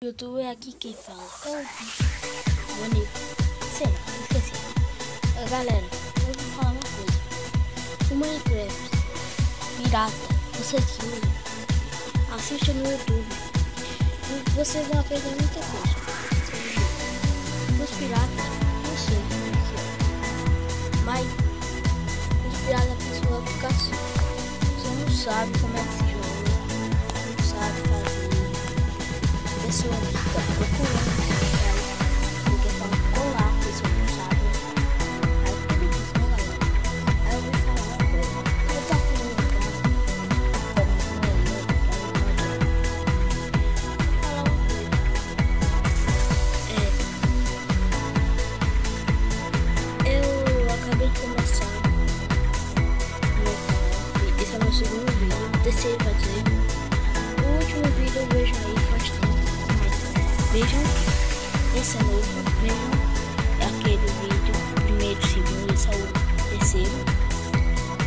YouTube é aqui quem fala. Bonito. Sei lá, esqueci. Galera, eu vou falar uma coisa. O Minecraft pirata, você que usa, assiste no YouTube. Você vai aprender muita coisa. Os piratas, não sei como é que é. Mas os piratas a pessoa fica assim. Você não sabe como é que se joga. Não sabe fazer. A pessoa fica procurando. Porque fala colar, a pessoa não sabe. Aí tudo isso, né, galera? Aí eu vou falar uma coisa. Eu tô aqui no lugar. Eu acabei de começar meu canal. Esse é o meu segundo vídeo. Terceiro vai dizer. O último vídeo eu vejo aí faz tempo. Mas vejam. Esse é novo. Vejam. É aquele vídeo. Primeiro, segundo. Esse é o terceiro.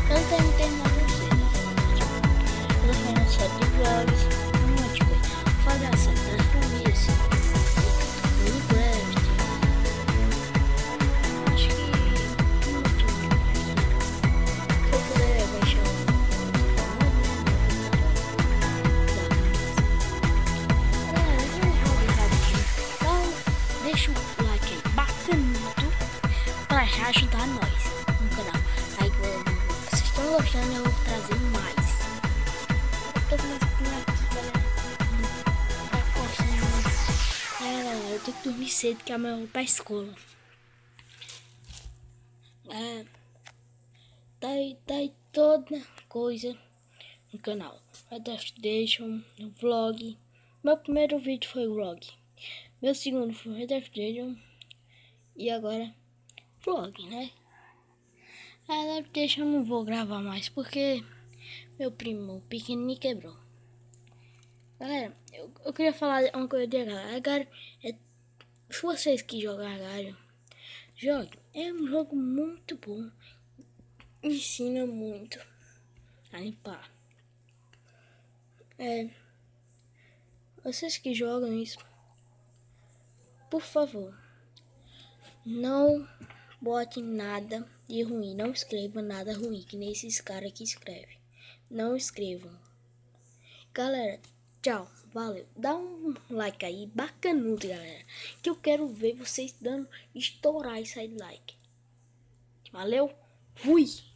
Eu não tenho terminado com vocês. Eu tô fazendo uma série de vlogs. Um monte de coisa. Fazer a série das famílias. Minecraft. Acho que muito mais. Se eu puder baixar um então deixa o like aí bacanudo pra já ajudar nós no canal. Aí vocês estão gostando, eu vou trazer mais. Eu tô começando aqui, galera. Tá coçando. Galera, eu tenho que dormir cedo que amanhã eu vou pra escola. Tá aí toda coisa no canal. Red Dead Redemption, no vlog. Meu primeiro vídeo foi vlog. Meu segundo foi Red Dead Redemption. E agora vlog, né? Red Dead Redemption eu não vou gravar mais porque meu primo pequenininho quebrou. Galera, eu queria falar uma coisa de Agar. Se vocês que jogam Agar, jogue. É um jogo muito bom. Ensina muito a limpar. Vocês que jogam isso, por favor, não bote nada de ruim. Não escreva nada ruim, que nem esses caras que escrevem. Não escrevam. Galera, tchau, valeu. Dá um like aí, bacanudo, galera. Que eu quero ver vocês dando, estourar isso aí de like. Valeu, fui!